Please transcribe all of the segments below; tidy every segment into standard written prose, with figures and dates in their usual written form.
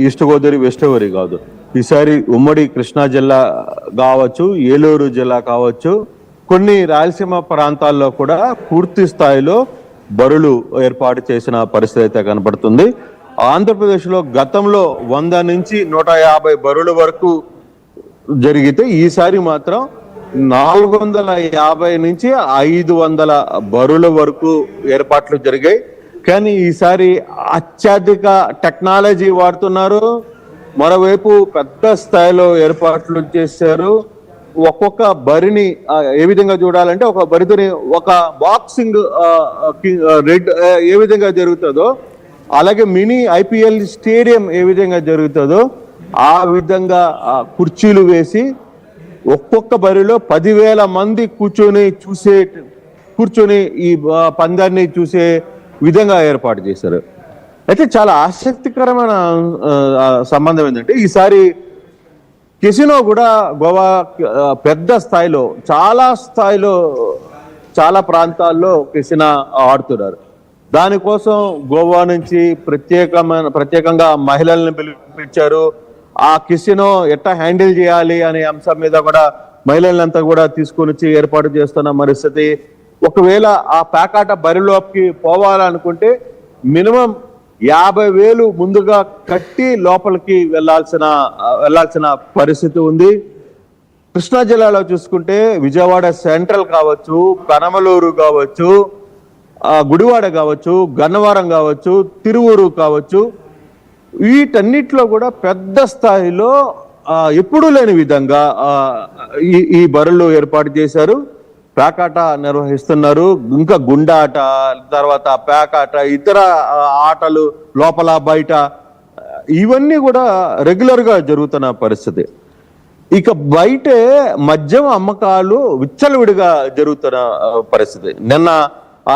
East Godavari west Godavari కాదు, ఈసారి ఉమ్మడి కృష్ణా జిల్లా కావచ్చు, ఏలూరు జిల్లా కావచ్చు, కొన్ని రాయలసీమ ప్రాంతాల్లో కూడా పూర్తి స్థాయిలో బరులు ఏర్పాటు చేసిన పరిస్థితి అయితే కనబడుతుంది. ఆంధ్రప్రదేశ్లో గతంలో 100 నుంచి 150 బరుల వరకు జరిగితే ఈసారి మాత్రం 450 నుంచి 500 బరుల వరకు ఏర్పాట్లు జరిగాయి. కానీ ఈసారి అత్యధిక టెక్నాలజీ వాడుతున్నారు. మరోవైపు పెద్ద స్థాయిలో ఏర్పాట్లు చేశారు. ఒక్కొక్క బరిని ఏ విధంగా చూడాలంటే, ఒక బరితోని ఒక బాక్సింగ్ రెడ్ ఏ విధంగా జరుగుతుందో, అలాగే మినీ ఐపీఎల్ స్టేడియం ఏ విధంగా జరుగుతుందో ఆ విధంగా కుర్చీలు వేసి ఒక్కొక్క బరిలో 10,000 మంది కూర్చొని ఈ పందాన్ని చూసే విధంగా ఏర్పాటు చేశారు. అయితే చాలా ఆసక్తికరమైన సంబంధం ఏంటంటే, ఈసారి కెసినో కూడా గోవా పెద్ద స్థాయిలో చాలా ప్రాంతాల్లో కెసినో ఆడుతున్నారు. దానికోసం గోవా నుంచి ప్రత్యేకంగా మహిళలను పిలిపించారు. ఆ కెసినో ఎట్లా హ్యాండిల్ చేయాలి అనే అంశం మీద కూడా మహిళలంతా కూడా తీసుకొని వచ్చి ఏర్పాటు చేస్తున్న పరిస్థితి. ఒకవేళ ఆ పేకాట బరిలోకి పోవాలనుకుంటే మినిమం 50,000 ముందుగా కట్టి లోపలికి వెళ్లాల్సిన పరిస్థితి ఉంది. కృష్ణా జిల్లాలో చూసుకుంటే విజయవాడ సెంట్రల్ కావచ్చు, పెనమలూరు కావచ్చు, గుడివాడ కావచ్చు, గన్నవరం కావచ్చు, తిరువూరు కావచ్చు, వీటన్నిటిలో కూడా పెద్ద స్థాయిలో ఎప్పుడూ లేని విధంగా ఈ బరులు ఏర్పాటు చేశారు. పేకాట నిర్వహిస్తున్నారు. ఇంకా గుండాట, తర్వాత పేకాట, ఇతర ఆటలు లోపల బయట ఇవన్నీ కూడా రెగ్యులర్ గా జరుగుతున్న పరిస్థితి. ఇక బయటే మద్యం అమ్మకాలు విచ్చలవిడిగా జరుగుతున్న పరిస్థితి. నిన్న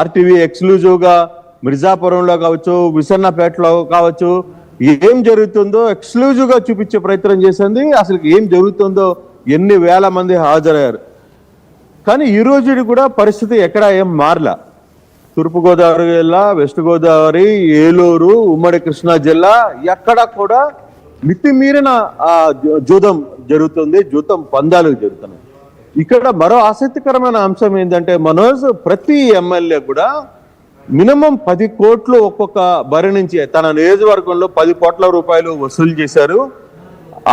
ఆర్టీవీ ఎక్స్క్లూజివ్ గా మిర్జాపురంలో కావచ్చు, విసన్నపేటలో కావచ్చు ఏం జరుగుతుందో ఎక్స్క్లూజివ్ గా చూపించే ప్రయత్నం చేసింది. అసలు ఏం జరుగుతుందో, ఎన్ని వేల మంది హాజరయ్యారు. కానీ ఈ రోజు కూడా పరిస్థితి ఎక్కడ ఏం మారలా. తూర్పుగోదావరి జిల్లా, వెస్ట్ గోదావరి, ఏలూరు, ఉమ్మడి కృష్ణా జిల్లా ఎక్కడ కూడా మితిమీరిన జూదం జరుగుతుంది, జూదం పందాలు జరుగుతున్నాయి. ఇక్కడ మరో ఆసక్తికరమైన అంశం ఏంటంటే, మనోజ్ ప్రతి ఎమ్మెల్యే కూడా మినిమం 10 కోట్లు ఒక్కొక్క బరి నుంచి తన నియోజకవర్గంలో 10 కోట్ల రూపాయలు వసూలు చేశారు.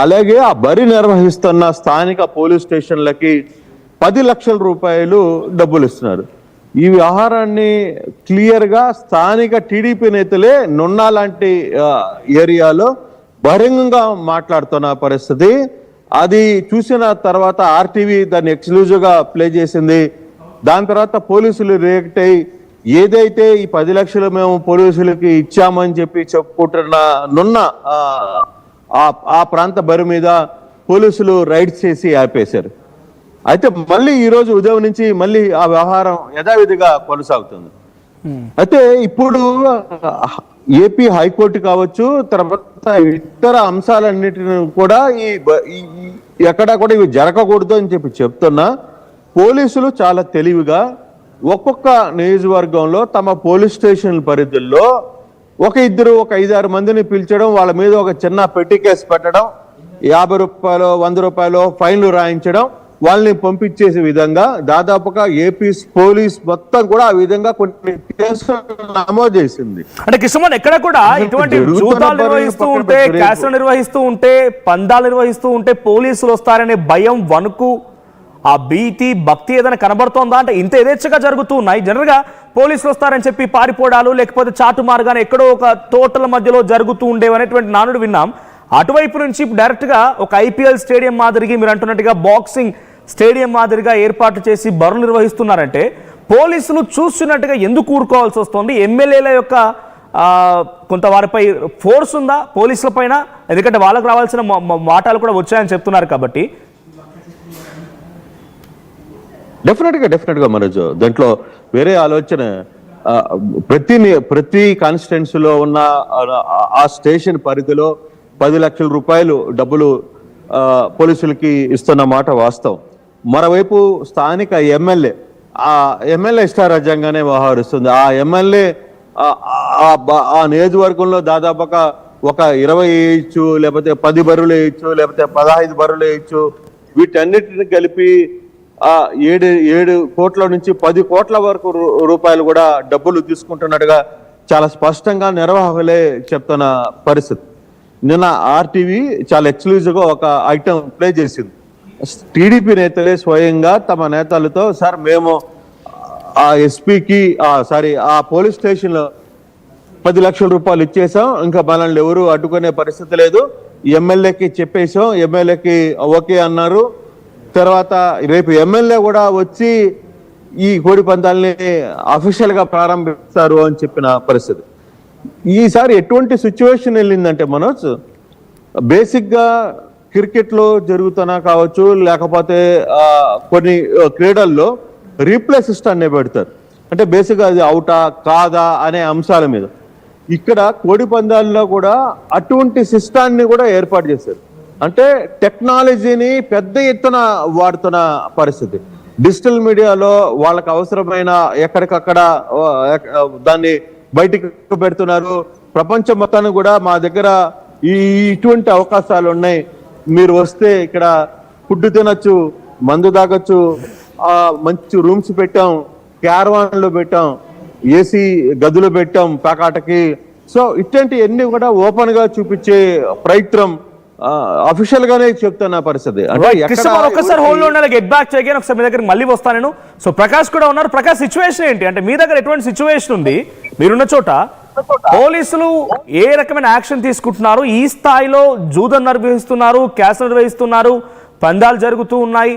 అలాగే ఆ బరి నిర్వహిస్తున్న స్థానిక పోలీస్ స్టేషన్లకి 10 లక్షల రూపాయలు డబ్బులు ఇస్తున్నారు. ఈ వ్యవహారాన్ని క్లియర్ గా స్థానిక టీడీపీ నేతలే నున్నా లాంటి ఏరియాలో బహిరంగంగా మాట్లాడుతున్న పరిస్థితి. అది చూసిన తర్వాత ఆర్టీవీ దాన్ని ఎక్స్క్లూజివ్ గా ప్లే చేసింది. దాని తర్వాత పోలీసులు రియాక్ట్ అయ్యి ఏదైతే ఈ 10 లక్షలు మేము పోలీసులకి ఇచ్చామని చెప్పి చెప్పుకుంటున్న నున్న ఆ ప్రాంత బరి మీద పోలీసులు రైడ్స్ చేసి ఆపేశారు. అయితే మళ్ళీ ఈ రోజు ఉదయం నుంచి మళ్ళీ ఆ వ్యవహారం యథావిధిగా కొనసాగుతుంది. అయితే ఇప్పుడు ఏపీ హైకోర్టు కావచ్చు, తర్వాత ఇతర అంశాలన్నిటిని కూడా ఎక్కడా కూడా ఇవి జరగకూడదు అని చెప్పి చెప్తున్నా. పోలీసులు చాలా తెలివిగా ఒక్కొక్క నియోజకవర్గంలో తమ పోలీస్ స్టేషన్ పరిధుల్లో ఒక 5-6 మందిని పిలిచడం, వాళ్ళ మీద ఒక చిన్న పెట్టి కేసు పెట్టడం, 50 రూపాయలు 100 రూపాయలు ఫైన్లు రాయించడం, వాళ్ళని పంపించేసే విధంగా దాదాపుగా ఏపీ పోలీస్ మొత్తం కూడా ఆ విధంగా కొన్ని కేసులు నమోదు చేసింది. అంటే కిషమన్ ఎక్కడ కూడా ఇటువంటి జూదాలు నిర్వహిస్తూ ఉంటే, క్యాసులు నిర్వహిస్తూ ఉంటే, పందాలు నిర్వహిస్తూ ఉంటే పోలీసులు వస్తారనే భయం, వణుకు, ఆ భీతి, భక్తి ఏదైనా కనబడుతోందా? అంటే ఇంత యథేచ్ఛగా జరుగుతూ ఉన్నాయి. జనరల్ గా పోలీసులు వస్తారని చెప్పి పారిపోవడాలు, లేకపోతే చాటు మార్గాన ఎక్కడో ఒక తోటల మధ్యలో జరుగుతూ ఉండేవనేటువంటి నానుడు విన్నాం. అటువైపు నుంచి డైరెక్ట్ గా ఒక ఐపీఎల్ స్టేడియం మాదిరిగా మీరు అంటున్నట్టుగా బాక్సింగ్ స్టేడియం మాదిరిగా ఏర్పాటు చేసి బరులు నిర్వహిస్తున్నారంటే పోలీసులు చూస్తున్నట్టుగా ఎందుకు ఊరుకోవాల్సి వస్తుంది? ఎమ్మెల్యేల యొక్క కొంత వారిపై ఫోర్స్ ఉందా పోలీసుల పైన? ఎందుకంటే వాళ్ళకు రావాల్సిన మాటలు కూడా వచ్చాయని చెప్తున్నారు కాబట్టి. డెఫినెట్ గా మనోజ్, దాంట్లో వేరే ఆలోచన. ప్రతి కాన్స్టిట్యున్సీలో ఉన్న ఆ స్టేషన్ పరిధిలో 10 లక్షల రూపాయలు డబ్బులు పోలీసులకి ఇస్తున్న మాట వాస్తవం. మరోవైపు స్థానిక ఎమ్మెల్యే ఇష్టారాజ్యంగానే వ్యవహరిస్తుంది. ఆ ఎమ్మెల్యే ఆ నియోజకవర్గంలో దాదాపుగా ఒక 20 వేయచ్చు, లేకపోతే 10 బరువులు వేయచ్చు, లేకపోతే 15 బరువులు వేయచ్చు. వీటన్నిటిని కలిపి 7 కోట్ల నుంచి 10 కోట్ల వరకు రూపాయలు కూడా డబ్బులు తీసుకుంటున్నట్టుగా చాలా స్పష్టంగా నిర్వాహకులే చెప్తున్న పరిస్థితి. నిన్న ఆర్టీవీ చాలా ఎక్స్క్లూజివ్గా ఒక ఐటమ్ ప్లే చేసింది. టీడీపీ నేతలే స్వయంగా తమ నేతలతో, సార్ మేము ఆ ఎస్పీకి ఆ పోలీస్ స్టేషన్లో 10 లక్షల రూపాయలు ఇచ్చేసాం, ఇంకా మనల్ని ఎవరు అడ్డుకునే పరిస్థితి లేదు, ఎమ్మెల్యేకి చెప్పేసాం, ఎమ్మెల్యేకి ఓకే అన్నారు. తర్వాత రేపు ఎమ్మెల్యే కూడా వచ్చి ఈ కోడి పందాలని అఫీషియల్గా ప్రారంభిస్తారు అని చెప్పిన పరిస్థితి. ఈసారి ఎటువంటి సిచ్యువేషన్ వెళ్ళిందంటే మనోజ్, బేసిక్గా క్రికెట్లో జరుగుతున్నా కావచ్చు, లేకపోతే కొన్ని క్రీడల్లో రీప్లే సిస్టాన్ని పెడతారు. అంటే బేసిక్గా అది అవుటా కాదా అనే అంశాల మీద. ఇక్కడ కోడి పందాల్లో కూడా అటువంటి సిస్టాన్ని కూడా ఏర్పాటు చేశారు. అంటే టెక్నాలజీని పెద్ద ఎత్తున వాడుతున్న పరిస్థితి. డిజిటల్ మీడియాలో వాళ్ళకి అవసరమైన ఎక్కడికక్కడ దాన్ని బయటికి పెడుతున్నారు. ప్రపంచం మొత్తాన్ని కూడా మా దగ్గర ఇటువంటి అవకాశాలు ఉన్నాయి, మీరు వస్తే ఇక్కడ ఫుడ్ తినొచ్చు, మందు తాగొచ్చు, మంచి రూమ్స్ పెట్టాం, క్యారవాన్లు పెట్టాం, ఏసీ గదులు పెట్టాం పేకాటకి. సో ఇట్లాంటివన్నీ కూడా ఓపెన్ గా చూపించే ప్రయత్నం అఫీషియల్ గానే చెప్తున్న పరిస్థితి. ఒకసారి హోల్డ్ ఉండాలి, గెట్ బ్యాక్ చేయగానే ఒకసారి మీ దగ్గర మళ్ళీ వస్తాను నేను. సో ప్రకాష్ కూడా ఉన్నారు. ప్రకాష్, సిచ్యువేషన్ ఏంటి అంటే మీ దగ్గర ఎటువంటి సిచ్యువేషన్ ఉంది? మీరున్న చోట పోలీసులు ఏ రకమైన యాక్షన్ తీసుకుంటున్నారు? ఈ స్థాయిలో జూదం నిర్వహిస్తున్నారు, క్యాసినో నిర్వహిస్తున్నారు, పందాలు జరుగుతూ ఉన్నాయి,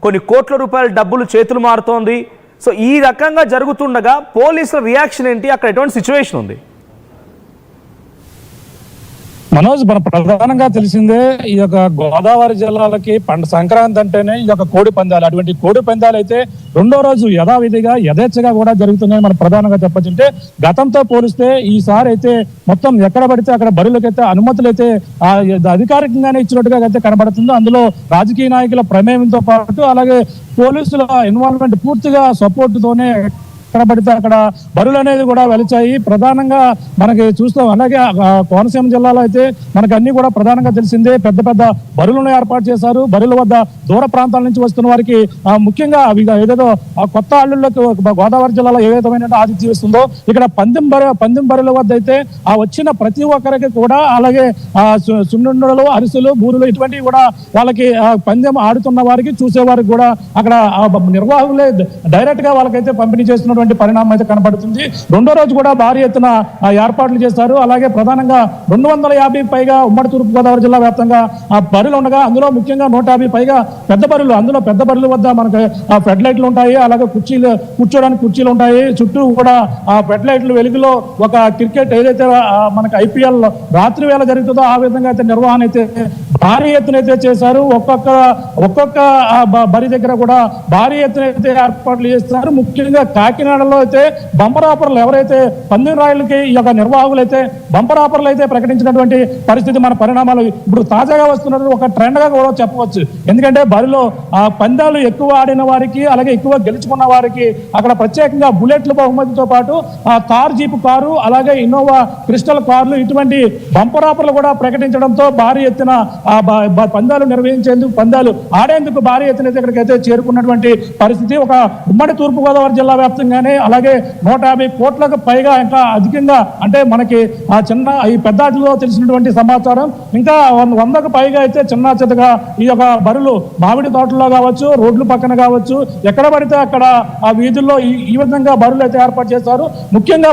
కొన్ని కోట్ల రూపాయల డబ్బులు చేతులు మారుతోంది. సో ఈ రకంగా జరుగుతుండగా పోలీసుల రియాక్షన్ ఏంటి? అక్కడ ఎటువంటి సిచ్యువేషన్ ఉంది? మనోజ్, మన ప్రధానంగా తెలిసిందే ఈ యొక్క గోదావరి జిల్లాలకి సంక్రాంతి అంటేనే ఈ యొక్క కోడి పందాలు. అటువంటి కోడి పందాలు అయితే రెండో రోజు యథావిధిగా యథేచ్ఛగా కూడా జరుగుతున్నాయి. మనం ప్రధానంగా చెప్పొచ్చుంటే గతంతో పోలిస్తే ఈసారి అయితే మొత్తం ఎక్కడ పడితే అక్కడ బరువులకైతే అనుమతులు అయితే అధికారికంగానే ఇచ్చినట్టుగా అయితే కనబడుతుందో, అందులో రాజకీయ నాయకుల ప్రమేయంతో పాటు అలాగే పోలీసుల ఇన్వాల్వ్మెంట్ పూర్తిగా సపోర్టుతోనే ఎక్కడ పడితే అక్కడ బరువులు అనేది కూడా వెలిచాయి. ప్రధానంగా మనకి చూస్తాం. అలాగే కోనసీమ జిల్లాలో అయితే మనకు అన్ని కూడా ప్రధానంగా తెలిసిందే, పెద్ద పెద్ద బరువులను ఏర్పాటు చేశారు. బరువుల వద్ద దూర ప్రాంతాల నుంచి వస్తున్న వారికి ముఖ్యంగా అవి ఏదేదో కొత్త అల్లుళ్ళకి గోదావరి జిల్లాలో ఏ విధమైన ఆతిథ్యం ఇస్తుందో ఇక్కడ పందెం బరువుల వద్ద అయితే వచ్చిన ప్రతి ఒక్కరికి కూడా, అలాగే సున్నుండలు, అరిసెలు, బూరులు ఇటువంటివి కూడా వాళ్ళకి పందెం ఆడుతున్న వారికి, చూసేవారికి కూడా అక్కడ నిర్వాహకులే డైరెక్ట్ గా వాళ్ళకైతే పంపిణీ చేస్తున్న పరిణామం అయితే కనబడుతుంది. రెండో రోజు కూడా భారీ ఎత్తున ఏర్పాట్లు చేశారు. అలాగే ప్రధానంగా 250 పైగా ఉమ్మడి తూర్పు గోదావరి జిల్లా వ్యాప్తంగా బరువులు ఉండగా అందులో ముఖ్యంగా 150 పైగా పెద్ద బరువులు. అందులో పెద్ద బరువుల వద్ద మనకి ఫెడ్ లైట్లు ఉంటాయి, అలాగే కూర్చోడానికి కుర్చీలు ఉంటాయి. చుట్టూ కూడా ఫెడ్ లైట్లు వెలుగులో ఒక క్రికెట్ ఏదైతే మనకి IPL రాత్రి వేళ జరుగుతుందో ఆ విధంగా అయితే నిర్వహణ అయితే భారీ ఎత్తున అయితే చేశారు. ఒక్కొక్క బరి దగ్గర కూడా భారీ ఎత్తున అయితే ఏర్పాట్లు చేస్తున్నారు. ముఖ్యంగా కాకినాడలో అయితే బంపర్ ఆఫర్లు, ఎవరైతే పందెం రాయులకి ఈ యొక్క నిర్వాహకులు అయితే బంపర్ ఆఫర్లు అయితే ప్రకటించినటువంటి పరిస్థితి మన పరిణామాలు ఇప్పుడు తాజాగా వస్తున్నటువంటి ఒక ట్రెండ్ గా కూడా చెప్పవచ్చు. ఎందుకంటే బరిలో పందాలు ఎక్కువ ఆడిన వారికి, అలాగే ఎక్కువ గెలుచుకున్న వారికి అక్కడ ప్రత్యేకంగా బుల్లెట్ల బహుమతితో పాటు తార్ జీపు కారు, అలాగే ఇన్నోవా క్రిస్టల్ కార్లు ఇటువంటి బంపర్ ఆఫర్లు కూడా ప్రకటించడంతో భారీ ఎత్తున పందాలు నిర్వహించేందుకు, పందాలు ఆడేందుకు భారీ ఎత్తున ఇక్కడికైతే చేరుకున్నటువంటి పరిస్థితి. ఒక ఉమ్మడి తూర్పు గోదావరి జిల్లా వ్యాప్తంగానే అలాగే 150 కోట్లకు పైగా, ఇంకా అధికంగా అంటే మనకి ఈ పెద్దాటిలో తెలిసినటువంటి సమాచారం ఇంకా 100కు పైగా అయితే చిన్న చిన్నగా ఈ యొక్క బరులు మామిడి తోటల్లో కావచ్చు, రోడ్ల పక్కన కావచ్చు, ఎక్కడ పడితే అక్కడ ఆ వీధుల్లో ఈ విధంగా బరులు అయితే ఏర్పాటు చేశారు. ముఖ్యంగా